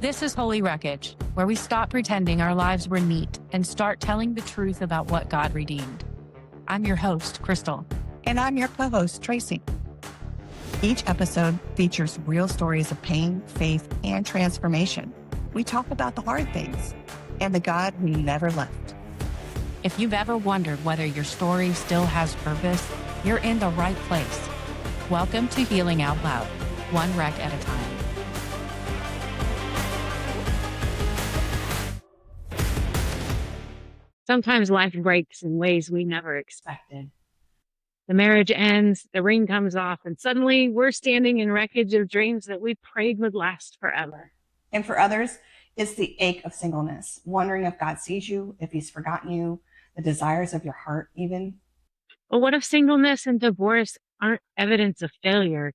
This is Holy Wreckage, where we stop pretending our lives were neat and start telling the truth about what God redeemed. I'm your host, Crystal. And I'm your co-host, Tracy. Each episode features real stories of pain, faith, and transformation. We talk about the hard things and the God who never left. If you've ever wondered whether your story still has purpose, you're in the right place. Welcome to Healing Out Loud, one wreck at a time. Sometimes life breaks in ways we never expected. The marriage ends, the ring comes off, and suddenly we're standing in wreckage of dreams that we prayed would last forever. And for others, it's the ache of singleness, wondering if God sees you, if he's forgotten you, the desires of your heart even. But what if singleness and divorce aren't evidence of failure,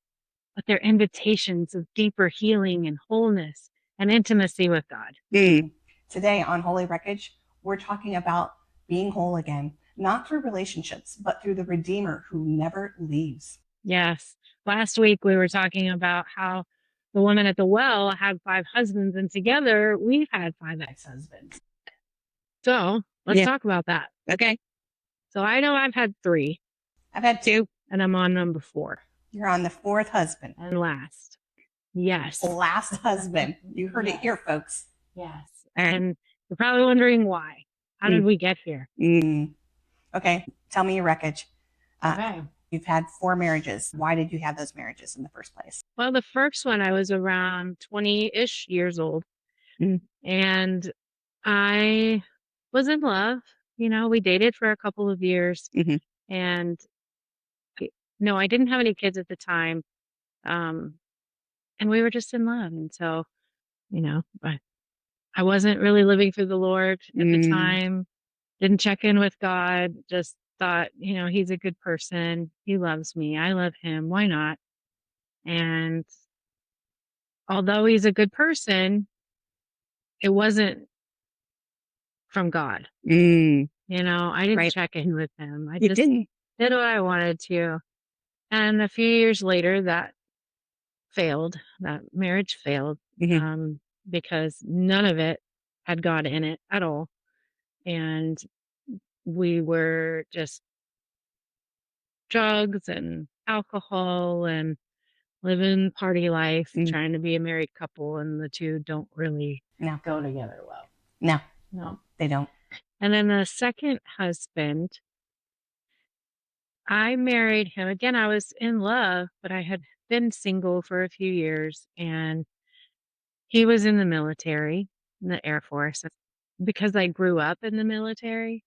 but they're invitations of deeper healing and wholeness and intimacy with God? Today on Holy Wreckage, we're talking about being whole again, not through relationships, but through the Redeemer who never leaves. Yes. Last week we were talking about how the woman at the well had 5 husbands, and together we've had 5 ex-husbands. So let's talk about that. Okay. So I know I've had 3. I've had 2. And I'm on number 4. You're on the 4th husband. And last. Yes. Last husband. You heard it here, folks. Yes. And you're probably wondering why. How did we get here? Okay. Tell me your wreckage. Okay. You've had 4 marriages. Why did you have those marriages in the first place? Well, the first one, I was around 20-ish years old. And I was in love. You know, we dated for a couple of years. And no, I didn't have any kids at the time. And we were just in love. And so, you know, I wasn't really living for the Lord at the time. Didn't check in with God. Just thought, you know, he's a good person. He loves me. I love him. Why not? And although he's a good person, it wasn't from God. You know, I didn't check in with him. I just did what I wanted to. And a few years later, that failed. That marriage failed. Because none of it had God in it at all. And we were just drugs and alcohol and living party life, trying to be a married couple, and the two don't really go together well. No, they don't. And then the second husband, I married him. Again, I was in love, but I had been single for a few years, and he was in the military, in the Air Force. Because I grew up in the military,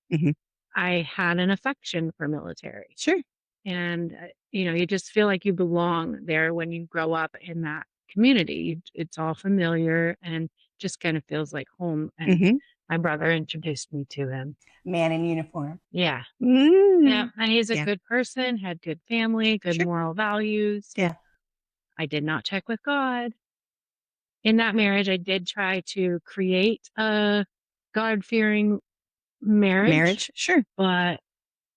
I had an affection for military. Sure. And, you know, you just feel like you belong there when you grow up in that community. It's all familiar and just kind of feels like home. And my brother introduced me to him. Man in uniform. Yeah. Yeah. And he's a good person, had good family, good moral values. Yeah. I did not check with God. In that marriage, I did try to create a God-fearing marriage. Sure. But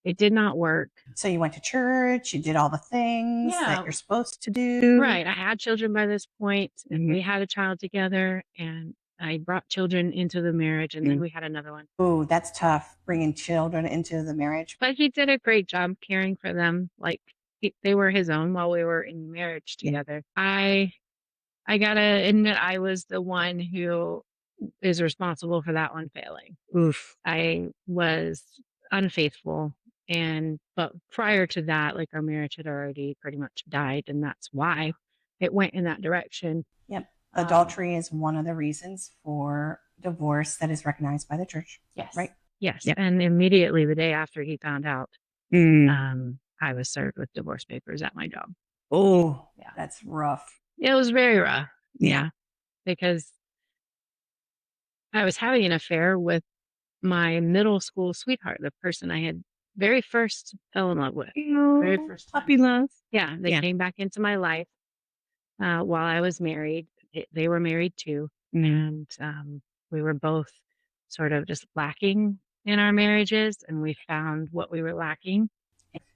it did not work. So you went to church, you did all the things that you're supposed to do. Right. I had children by this point, and we had a child together, and I brought children into the marriage, and then we had another one. Oh, that's tough, bringing children into the marriage. But he did a great job caring for them. Like, they were his own while we were in marriage together. I gotta admit, I was the one who is responsible for that one failing. I was unfaithful. But prior to that, like, our marriage had already pretty much died, and that's why it went in that direction. Yep. Adultery is one of the reasons for divorce that is recognized by the church. Yes. Right? Yes. Yep. And immediately the day after he found out, I was served with divorce papers at my job. Oh, yeah. That's rough. It was very rough. Yeah. Because I was having an affair with my middle school sweetheart, the person I had very first fell in love with. Very first time. Puppy love. Yeah. They came back into my life while I was married. They were married too. And we were both sort of just lacking in our marriages, and we found what we were lacking.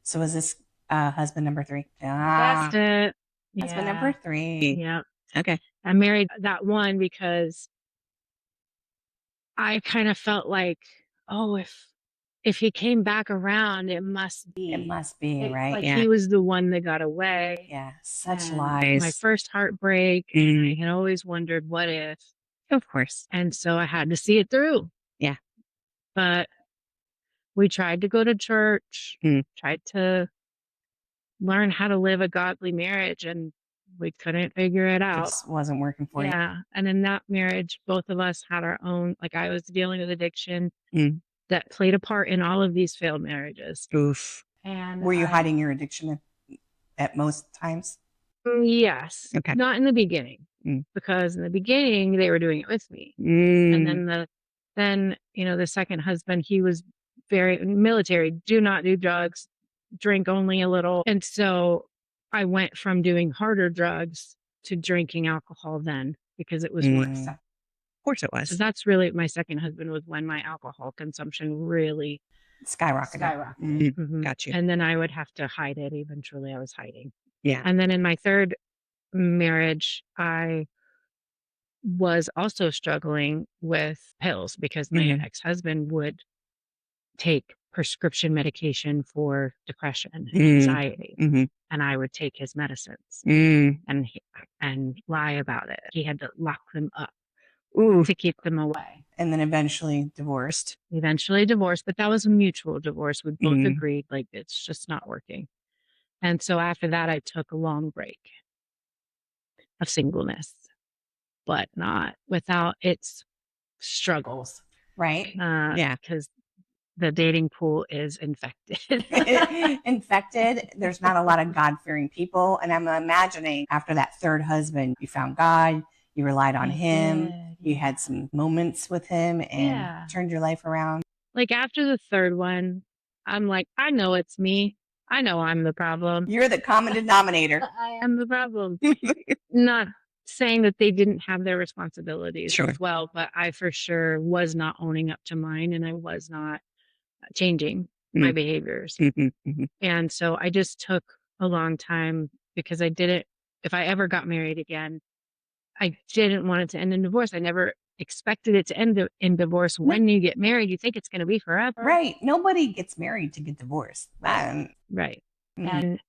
So is this husband number 3? That's it. Husband number 3. Yep. Okay. I married that one because I kind of felt like, oh, if he came back around, it must be. It must be, right? Like he was the one that got away. Yeah. Such And lies. my first heartbreak. And I had always wondered, what if? Of course. And so I had to see it through. Yeah. But we tried to go to church, tried to learn how to live a godly marriage, and we couldn't figure it It out. just wasn't working for you. Yeah. And in that marriage, both of us had our own, like I was dealing with addiction that played a part in all of these failed marriages. Oof. And Were you hiding your addiction at most times? Yes. Okay. Not in the beginning, because in the beginning they were doing it with me. And then the second husband, he was very military, do not do drugs, drink only a little. And so I went from doing harder drugs to drinking alcohol then because it was worse. Of course it was. So that's really, my second husband was when my alcohol consumption really skyrocketed. Got you. And then I would have to hide it. Eventually I was hiding. Yeah. And then in my third marriage, I was also struggling with pills because my ex-husband would take prescription medication for depression and anxiety, and I would take his medicines and lie about it. He had to lock them up to keep them away. And then eventually divorced. But that was a mutual divorce. We both agreed, like, it's just not working. And so after that, I took a long break of singleness, but not without its struggles. Right. Yeah. Because the dating pool is infected. Infected. There's not a lot of God-fearing people. And I'm imagining after that third husband, you found God, you relied on him, you had some moments with him and turned your life around. Like after the third one, I'm like, I know it's me. I know I'm the problem. You're the common denominator. I am the problem. Not saying that they didn't have their responsibilities as well, but I for sure was not owning up to mine, and I was not changing my behaviors. And so I just took a long time because I didn't, if I ever got married again, I didn't want it to end in divorce. I never expected it to end in divorce. When you get married, you think it's going to be forever. Right. Nobody gets married to get divorced. Right. And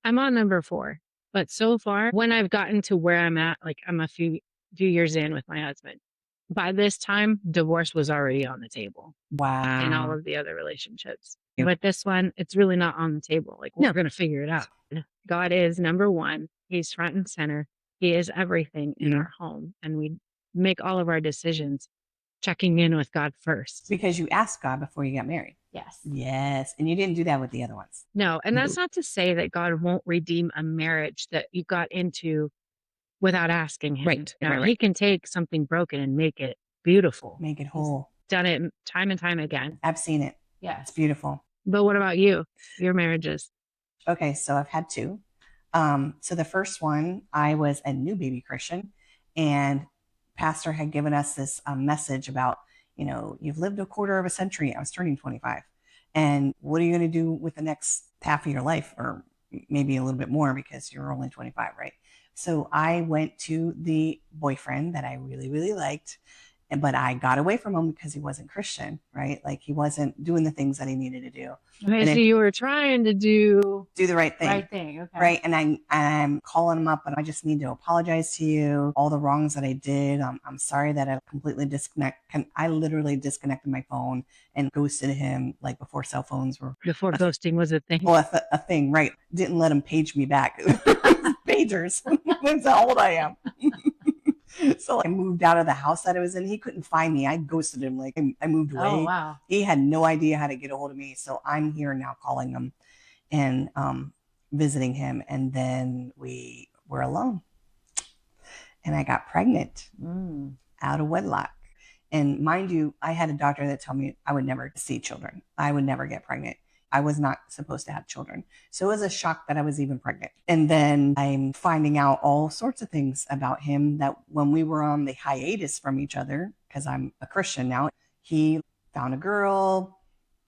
I'm on number 4. But so far, when I've gotten to where I'm at, like I'm a few years in with my husband, by this time, divorce was already on the table. Wow. In all of the other relationships. But this one, it's really not on the table. Like, we're going to figure it out. God is number 1. He's front and center. He is everything in our home. And we make all of our decisions checking in with God first. Because you asked God before you got married. Yes. Yes. And you didn't do that with the other ones. No. And that's not to say that God won't redeem a marriage that you got into without asking him. Right. He can take something broken and make it beautiful. Make it whole. He's done it time and time again. I've seen it. Yeah. It's beautiful. But what about you? Your marriages? Okay. So I've had 2. So the first one, I was a new baby Christian, and pastor had given us this message about, you've lived a quarter of a century. I was turning 25. And what are you going to do with the next half of your life, or maybe a little bit more because you're only 25, right? So I went to the boyfriend that I really, really liked, but I got away from him because he wasn't Christian, right? Like he wasn't doing the things that he needed to do. Okay, so you were trying to do the right thing. Okay. Right. And I'm calling him up, and I just need to apologize to you. All the wrongs that I did. I'm sorry that I completely I literally disconnected my phone and ghosted him, like before cell phones were. Before ghosting was a thing. Well, a thing, right. Didn't let him page me back. Pagers. That's how old I am. So I moved out of the house that I was in. He couldn't find me. I ghosted him. Like I moved away. Oh, wow. He had no idea how to get a hold of me. So I'm here now calling him and visiting him. And then we were alone. And I got pregnant out of wedlock. And mind you, I had a doctor that told me I would never see children. I would never get pregnant. I was not supposed to have children. So it was a shock that I was even pregnant. And then I'm finding out all sorts of things about him that when we were on the hiatus from each other, because I'm a Christian now, he found a girl,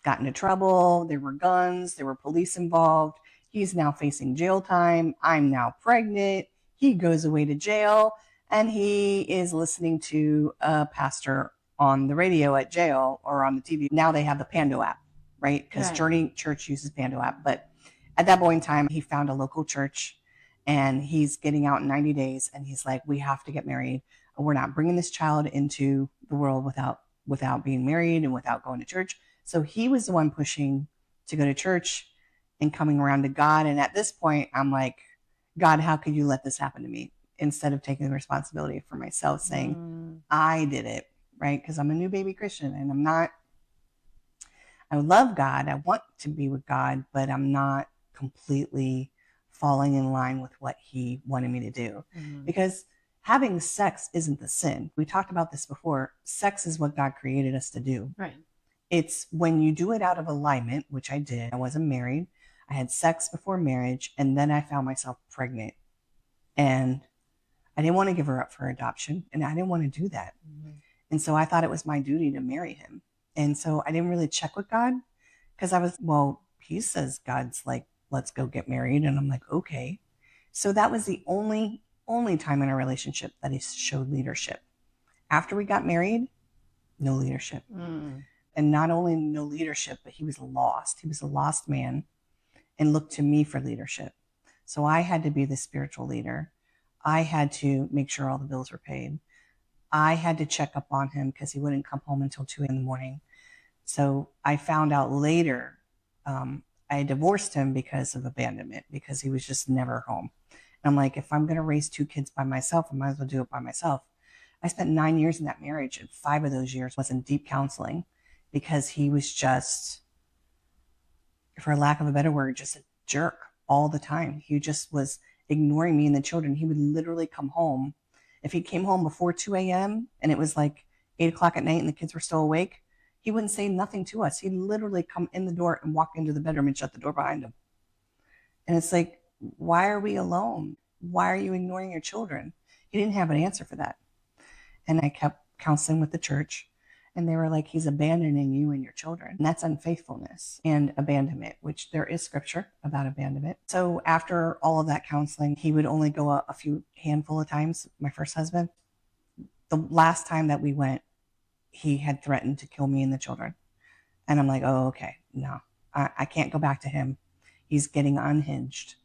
got into trouble. There were guns. There were police involved. He's now facing jail time. I'm now pregnant. He goes away to jail and he is listening to a pastor on the radio at jail or on the TV. Now they have the Pando app, right? Because Journey Church uses Pando app. But at that point in time, he found a local church and he's getting out in 90 days. And he's like, we have to get married. We're not bringing this child into the world without being married and without going to church. So he was the one pushing to go to church and coming around to God. And at this point, I'm like, God, how could you let this happen to me? Instead of taking the responsibility for myself, saying, I did it, right? Because I'm a new baby Christian and I love God. I want to be with God, but I'm not completely falling in line with what he wanted me to do. Because having sex isn't the sin. We talked about this before. Sex is what God created us to do. Right. It's when you do it out of alignment, which I did. I wasn't married. I had sex before marriage, and then I found myself pregnant. And I didn't want to give her up for adoption, and I didn't want to do that. And so I thought it was my duty to marry him. And so I didn't really check with God because he says God's like, let's go get married. And I'm like, okay. So that was the only time in our relationship that he showed leadership. After we got married, no leadership. And not only no leadership, but he was lost. He was a lost man and looked to me for leadership. So I had to be the spiritual leader. I had to make sure all the bills were paid. I had to check up on him because he wouldn't come home until 2 a.m. So I found out later, I divorced him because of abandonment, because he was just never home. And I'm like, if I'm going to raise 2 kids by myself, I might as well do it by myself. I spent 9 years in that marriage, and 5 of those years was in deep counseling because he was just, for lack of a better word, just a jerk all the time. He just was ignoring me and the children. He would literally come home. If he came home before 2 a.m. and it was like 8 o'clock at night and the kids were still awake, he wouldn't say nothing to us. He'd literally come in the door and walk into the bedroom and shut the door behind him. And it's like, why are we alone? Why are you ignoring your children? He didn't have an answer for that. And I kept counseling with the church. And they were like, he's abandoning you and your children. And that's unfaithfulness and abandonment, which there is scripture about abandonment. So after all of that counseling, he would only go a few handful of times, my first husband. The last time that we went, he had threatened to kill me and the children. And I'm like, oh, okay, no, I can't go back to him. He's getting unhinged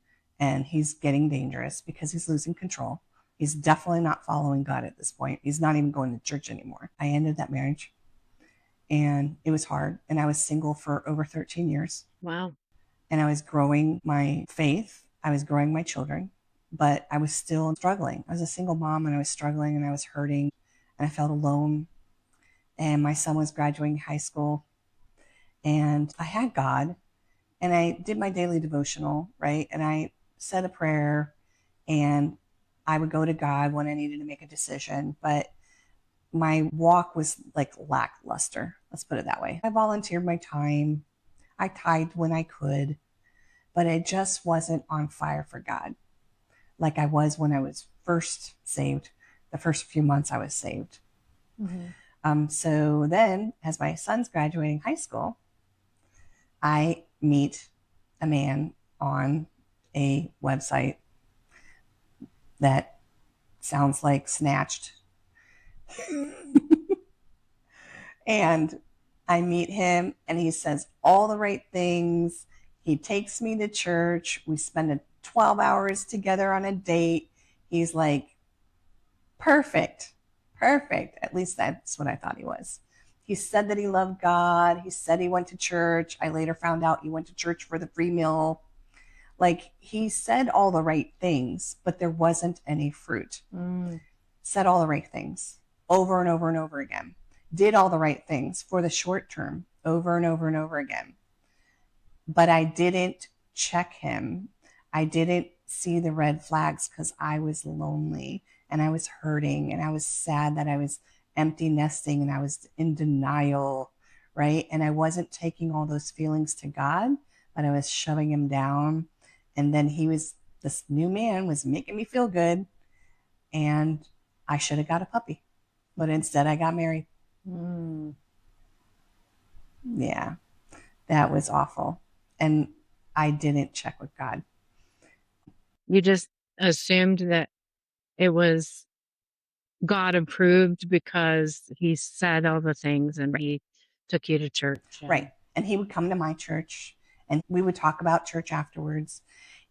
and he's getting dangerous because he's losing control. He's definitely not following God at this point. He's not even going to church anymore. I ended that marriage. And it was hard. And I was single for over 13 years. Wow. And I was growing my faith. I was growing my children, but I was still struggling. I was a single mom and I was struggling and I was hurting and I felt alone. And my son was graduating high school and I had God and I did my daily devotional, right? And I said a prayer and I would go to God when I needed to make a decision, but my walk was like lackluster. Let's put it that way. I volunteered my time. I tithed when I could, but I just wasn't on fire for God like I was when I was first saved. The first few months I was saved. So then as my son's graduating high school, I meet a man on a website that sounds like Snatched. And I meet him and he says all the right things. He takes me to church. We spend 12 hours together on a date. He's like, perfect. At least that's what I thought he was. He said that he loved God. He said he went to church. I later found out he went to church for the free meal. Like, he said all the right things, but there wasn't any fruit. Said all the right things over and over and over again. Did all the right things for the short term over and over and over again. But I didn't check him. I didn't see the red flags because I was lonely and I was hurting and I was sad that I was empty nesting and I was in denial, right? And I wasn't taking all those feelings to God, but I was shoving him down. And then this new man was making me feel good. And I should have got a puppy, but instead I got married. Yeah, that was awful. And I didn't check with God. You just assumed that it was God approved because he said all the things and he took you to church. Right. And he would come to my church and we would talk about church afterwards.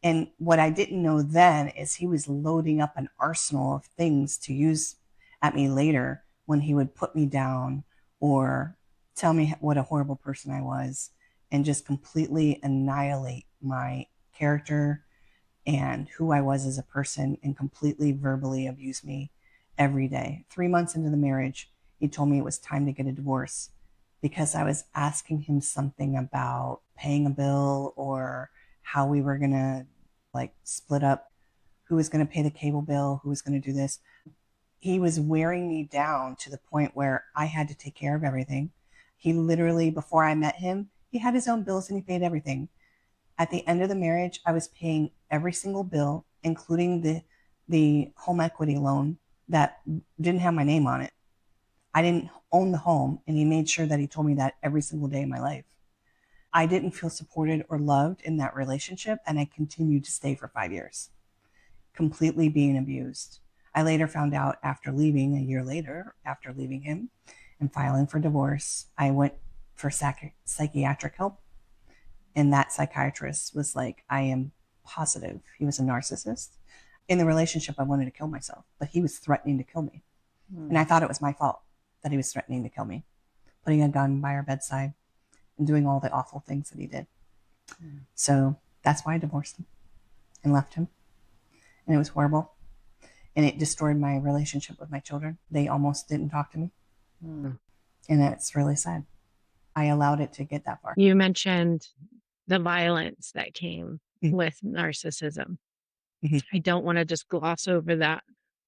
And what I didn't know then is he was loading up an arsenal of things to use at me later when he would put me down or tell me what a horrible person I was and just completely annihilate my character and who I was as a person and completely verbally abuse me every day. 3 months into the marriage, he told me it was time to get a divorce because I was asking him something about paying a bill or how we were going to like split up, who was going to pay the cable bill, who was going to do this. He was wearing me down to the point where I had to take care of everything. He literally, before I met him, he had his own bills and he paid everything. At the end of the marriage, I was paying every single bill, including the home equity loan that didn't have my name on it. I didn't own the home, and he made sure that he told me that every single day of my life. I didn't feel supported or loved in that relationship, and I continued to stay for 5 years, completely being abused. I later found out after leaving, a year later, after leaving him and filing for divorce, I went for psychiatric help. And that psychiatrist was like, I am positive he was a narcissist. In the relationship, I wanted to kill myself, but he was threatening to kill me. And I thought it was my fault that he was threatening to kill me, putting a gun by our bedside and doing all the awful things that he did. So that's why I divorced him and left him. And it was horrible. And it destroyed my relationship with my children. They almost didn't talk to me. And it's really sad. I allowed it to get that far. You mentioned the violence that came with narcissism. I don't want to just gloss over that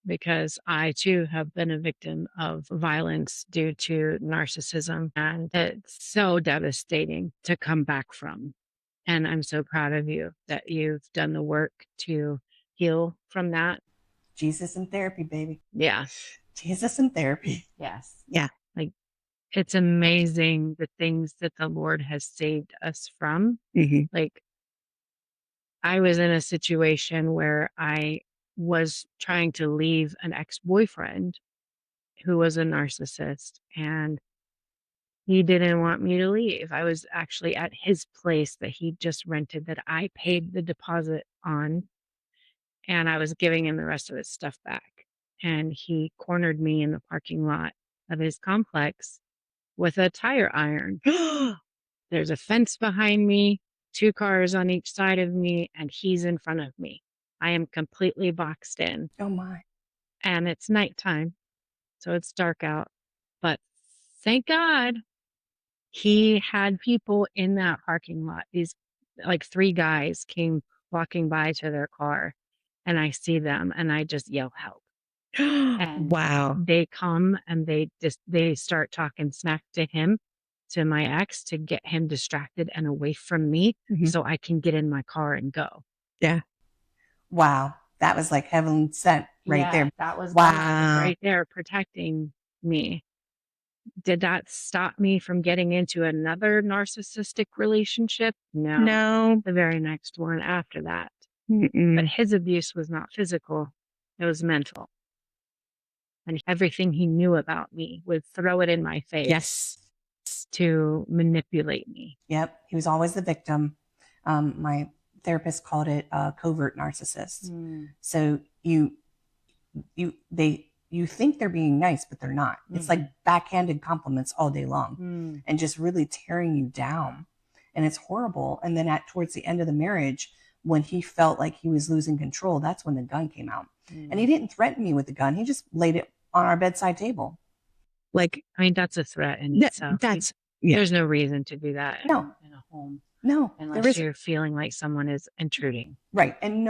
because I too have been a victim of violence due to narcissism, and it's so devastating to come back from. And I'm so proud of you that you've done the work to heal from that. Jesus in therapy, baby. Yeah. Jesus in therapy. Yes. Yeah. Like, it's amazing the things that the Lord has saved us from. Like, I was in a situation where I was trying to leave an ex-boyfriend who was a narcissist, and he didn't want me to leave. I was actually at his place that he just rented that I paid the deposit on, and I was giving him the rest of his stuff back. And he cornered me in the parking lot of his complex with a tire iron. There's a fence behind me, 2 cars on each side of me, and he's in front of me. I am completely boxed in. Oh my. And it's nighttime, so it's dark out. But thank God he had people in that parking lot. These like 3 guys came walking by to their car, and I see them and I just yell help. And wow. They come and they start talking smack to him, to my ex, to get him distracted and away from me so I can get in my car and go. Yeah. Wow. That was like heaven sent right there. That was Wow. right there protecting me. Did that stop me from getting into another narcissistic relationship? No. The very next one after that. But his abuse was not physical. It was mental. And everything he knew about me would throw it in my face. Yes. To manipulate me. Yep. He was always the victim. My therapist called it a covert narcissist. So you think they're being nice, but they're not. It's like backhanded compliments all day long and just really tearing you down. And it's horrible. And then towards the end of the marriage, when he felt like he was losing control, that's when the gun came out. And he didn't threaten me with the gun. He just laid it on our bedside table. Like, I mean, that's a threat in itself. There's no reason to do that in a home. No. Unless you're feeling like someone is intruding. Right. And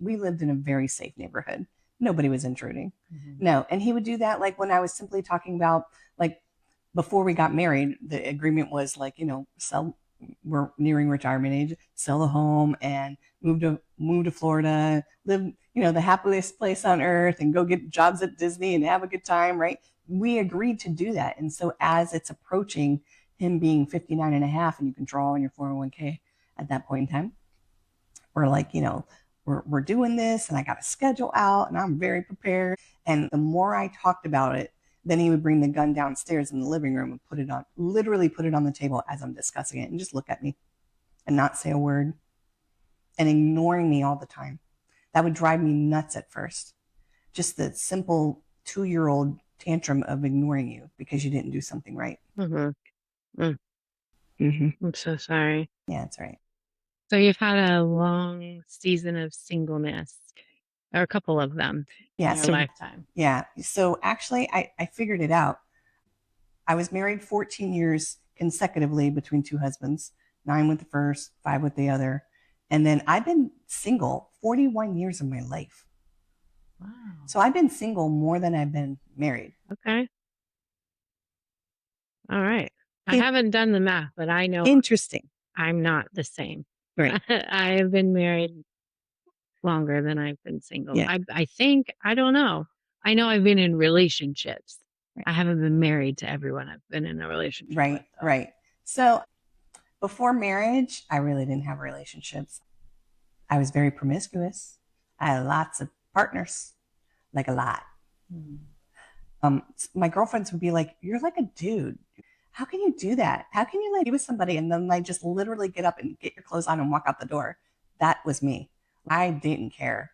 we lived in a very safe neighborhood. Nobody was intruding. No. And he would do that like when I was simply talking about, like, before we got married, the agreement was like, we're nearing retirement age, sell the home and move to Florida, live, the happiest place on earth and go get jobs at Disney and have a good time, right? We agreed to do that. And so as it's approaching him being 59 and a half and you can draw on your 401k at that point in time, or like, we're doing this and I got a schedule out and I'm very prepared. And the more I talked about it, then he would bring the gun downstairs in the living room and literally put it on the table as I'm discussing it and just look at me and not say a word and ignoring me all the time. That would drive me nuts at first. Just the simple 2-year-old tantrum of ignoring you because you didn't do something right. I'm so sorry. Yeah, that's right. So you've had a long season of singleness, or a couple of them in your lifetime. Yeah. So actually, I figured it out. I was married 14 years consecutively between 2 husbands, 9 with the first, 5 with the other. And then I've been single 41 years of my life. Wow. So I've been single more than I've been married. Okay. All right. I haven't done the math, but I know Interesting. I'm not the same. Right. I have been married longer than I've been single. Yeah. I think, I don't know. I know I've been in relationships. Right. I haven't been married to everyone I've been in a relationship with. Right. So before marriage, I really didn't have relationships. I was very promiscuous. I had lots of partners, like a lot. My girlfriends would be like, "You're like a dude. How can you do that? How can you like be with somebody and then like just literally get up and get your clothes on and walk out the door?" That was me. I didn't care.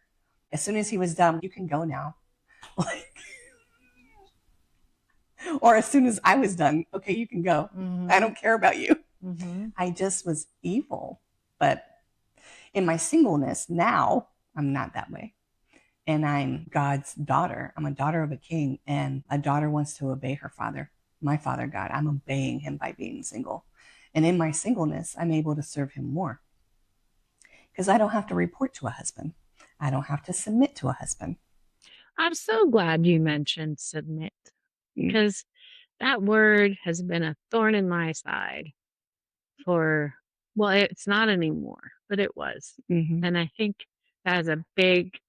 As soon as he was done, you can go now. Like, or as soon as I was done, okay, you can go. I don't care about you. I just was evil. But in my singleness now, I'm not that way. And I'm God's daughter. I'm a daughter of a king, and a daughter wants to obey her father, my father God. I'm obeying him by being single. And in my singleness, I'm able to serve him more because I don't have to report to a husband. I don't have to submit to a husband. I'm so glad you mentioned submit, because that word has been a thorn in my side for, well, it's not anymore, but it was. And I think that's a big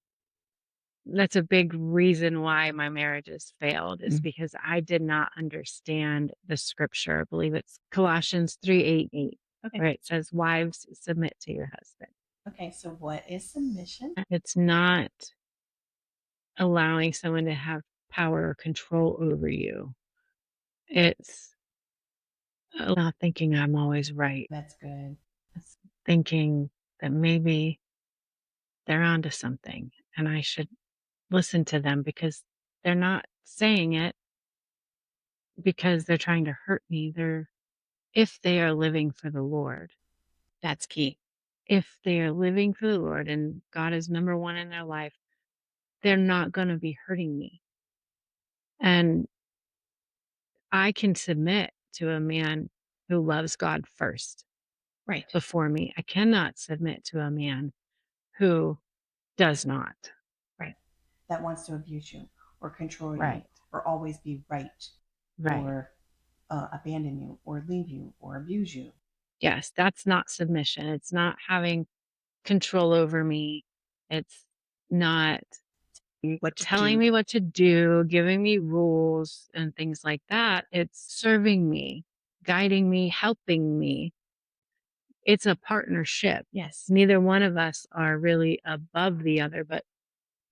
reason why my marriages failed, is because I did not understand the scripture. I believe it's Colossians 3:8, where it says, "Wives, submit to your husband." Okay, so what is submission? It's not allowing someone to have power or control over you. It's not thinking I'm always right. That's good. It's thinking that maybe they're onto something and I should listen to them because they're not saying it because they're trying to hurt me. If they are living for the Lord, that's key. If they are living for the Lord and God is number one in their life, they're not going to be hurting me. And I can submit to a man who loves God first, Right. before me. I cannot submit to a man who does not. Right. That wants to abuse you or control you, Right. or always be right, Right. or abandon you or leave you or abuse you. Yes, that's not submission. It's not having control over me. It's not telling me what to do, giving me rules and things like that. It's serving me, guiding me, helping me. It's a partnership. Yes. Neither one of us are really above the other, but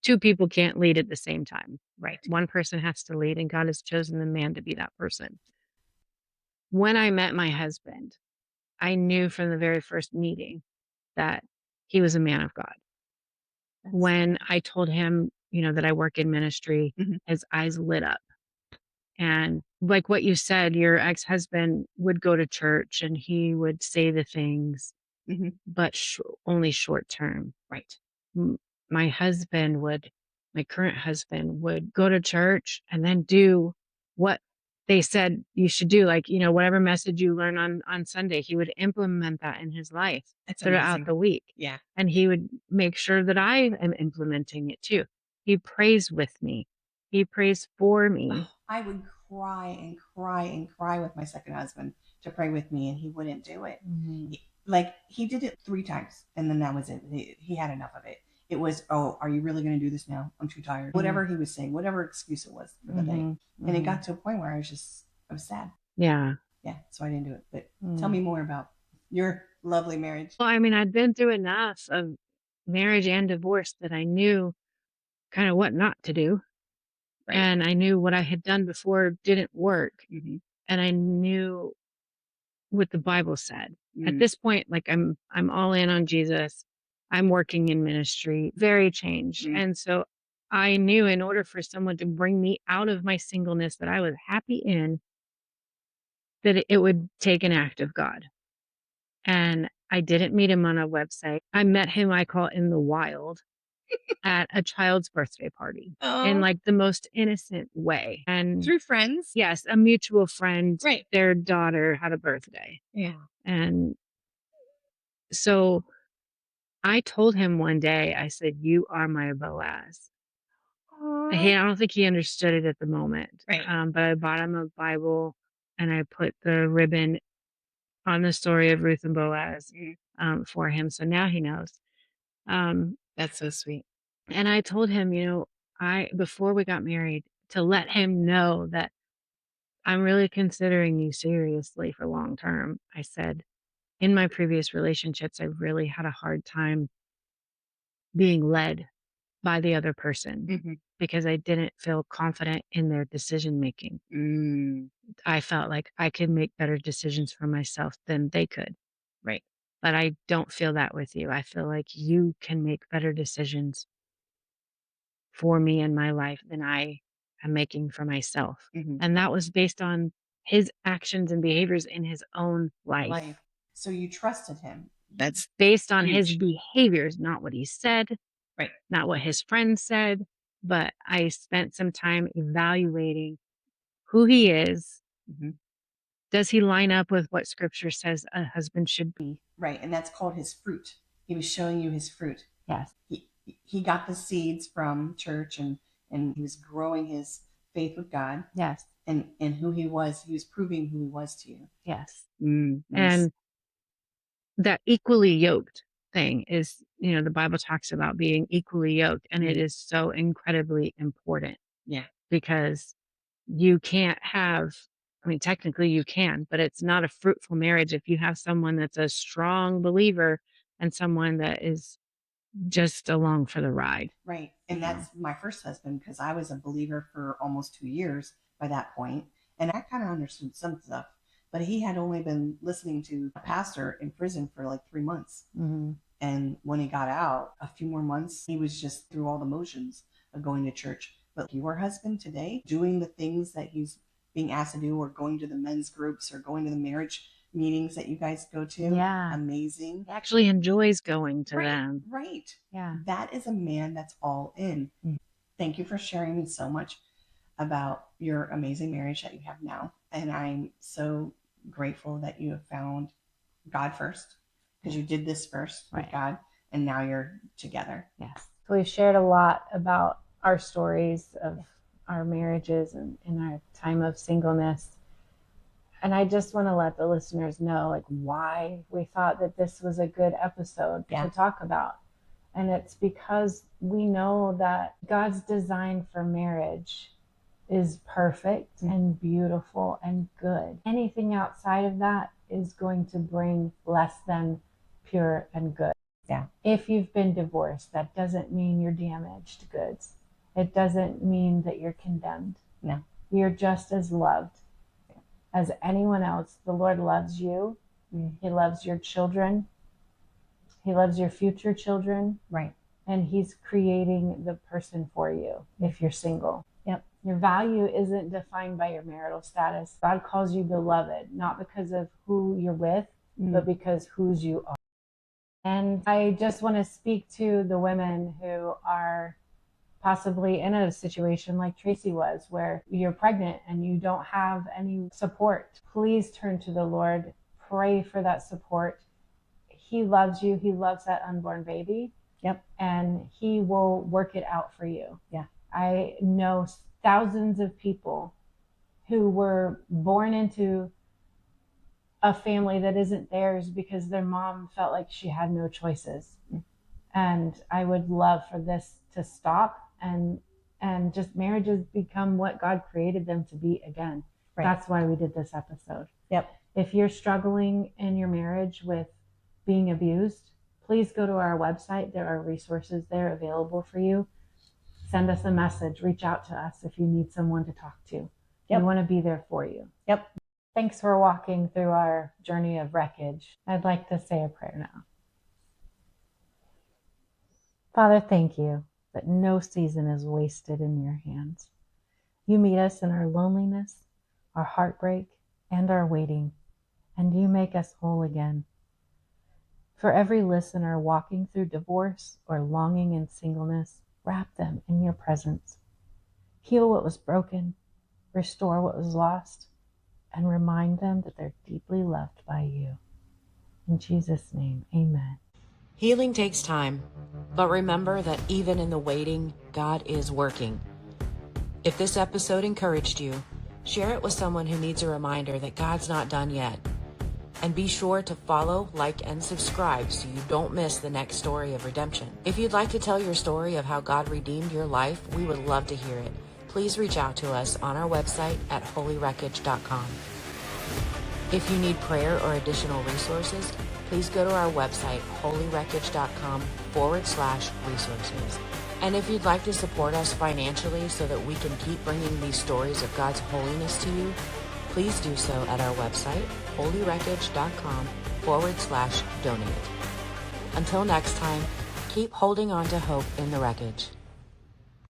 2 people can't lead at the same time. Right. One person has to lead, and God has chosen the man to be that person. When I met my husband, I knew from the very first meeting that he was a man of God. When I told him, that I work in ministry, his eyes lit up. And like what you said, your ex-husband would go to church and he would say the things, but only short term. Right. My current husband would go to church and then do what they said you should do. Like, whatever message you learn on Sunday, he would implement that in his life throughout the week. Yeah. And he would make sure that I am implementing it too. He prays with me. He prays for me. Oh, I would cry and cry and cry with my second husband to pray with me, and he wouldn't do it. He did it 3 times, and then that was it. He had enough of it. It was, "Oh, are you really going to do this now? I'm too tired." Whatever he was saying, whatever excuse it was for the day. And it got to a point where I was sad. Yeah. Yeah, so I didn't do it. But tell me more about your lovely marriage. Well, I'd been through enough of marriage and divorce that I knew kind of what not to do. Right. And I knew what I had done before didn't work. Mm-hmm. And I knew what the Bible said. Mm. At this point, like I'm all in on Jesus. I'm working in ministry, very changed. Mm. And so I knew in order for someone to bring me out of my singleness that I was happy in, that it would take an act of God. And I didn't meet him on a website. I met him, I call it in the wild, at a child's birthday party in like the most innocent way. And through friends? yes, a mutual friend, Right. their daughter had a birthday. Yeah. And so I told him one day, I said, "You are my Boaz." I don't think he understood it at the moment. Right. But I bought him a Bible and I put the ribbon on the story of Ruth and Boaz for him. So now he knows. That's so sweet. And I told him, before we got married, to let him know that I'm really considering you seriously for long term. I said, in my previous relationships, I really had a hard time being led by the other person because I didn't feel confident in their decision making. I felt like I could make better decisions for myself than they could. Right. But I don't feel that with you. I feel like you can make better decisions for me in my life than I am making for myself. And that was based on his actions and behaviors in his own life. So you trusted him. That's based on his behaviors, not what he said, right? Not what his friends said, but I spent some time evaluating who he is. Does he line up with what scripture says a husband should be? Right. And that's called his fruit. He was showing you his fruit. Yes. He got the seeds from church and he was growing his faith with God. Yes. And who he was proving who he was to you. Yes. Nice. And that equally yoked thing is, the Bible talks about being equally yoked, and it is so incredibly important. Yeah. Because you can't have, technically you can, but it's not a fruitful marriage if you have someone that's a strong believer and someone that is just along for the ride. Right. And that's my first husband, because I was a believer for almost 2 years by that point, and I kind of understood some stuff, but he had only been listening to a pastor in prison for like 3 months. And when he got out, a few more months, he was just through all the motions of going to church. But your husband today, doing the things that he's being asked to do, or going to the men's groups, or going to the marriage meetings that you guys go to. Yeah. Amazing. He actually enjoys going to them. Right. Yeah. That is a man that's all in. Thank you for sharing me so much about your amazing marriage that you have now. And I'm so grateful that you have found God first, because you did this first with God, and now you're together. Yes. So we've shared a lot about our stories of our marriages and in our time of singleness. And I just want to let the listeners know like why we thought that this was a good episode to talk about. And it's because we know that God's design for marriage is perfect and beautiful and good. Anything outside of that is going to bring less than pure and good. Yeah. If you've been divorced, that doesn't mean you're damaged goods. It doesn't mean that you're condemned. No. You're just as loved as anyone else. The Lord loves you. He loves your children. He loves your future children. Right. And he's creating the person for you if you're single. Yep. Your value isn't defined by your marital status. God calls you beloved, not because of who you're with, but because whose you are. And I just want to speak to the women who are possibly in a situation like Tracy was, where you're pregnant and you don't have any support. Please turn to the Lord. Pray for that support. He loves you. He loves that unborn baby. Yep. And he will work it out for you. Yeah. I know thousands of people who were born into a family that isn't theirs because their mom felt like she had no choices. And I would love for this to stop and just marriages become what God created them to be again. Right. That's why we did this episode. Yep. If you're struggling in your marriage with being abused, please go to our website. There are resources there available for you. Send us a message. Reach out to us if you need someone to talk to. We want to be there for you. Yep. Thanks for walking through our journey of wreckage. I'd like to say a prayer now. Father, thank you that no season is wasted in your hands. You meet us in our loneliness, our heartbreak, and our waiting, and you make us whole again. For every listener walking through divorce or longing in singleness, wrap them in your presence. Heal what was broken, restore what was lost, and remind them that they're deeply loved by you. In Jesus' name, amen. Healing takes time, but remember that even in the waiting, God is working. If this episode encouraged you, share it with someone who needs a reminder that God's not done yet. And be sure to follow, like, and subscribe so you don't miss the next story of redemption. If you'd like to tell your story of how God redeemed your life, we would love to hear it. Please reach out to us on our website at holywreckage.com. If you need prayer or additional resources, please go to our website, holywreckage.com/resources. And if you'd like to support us financially so that we can keep bringing these stories of God's holiness to you, please do so at our website, holywreckage.com/donate. Until next time, keep holding on to hope in the wreckage.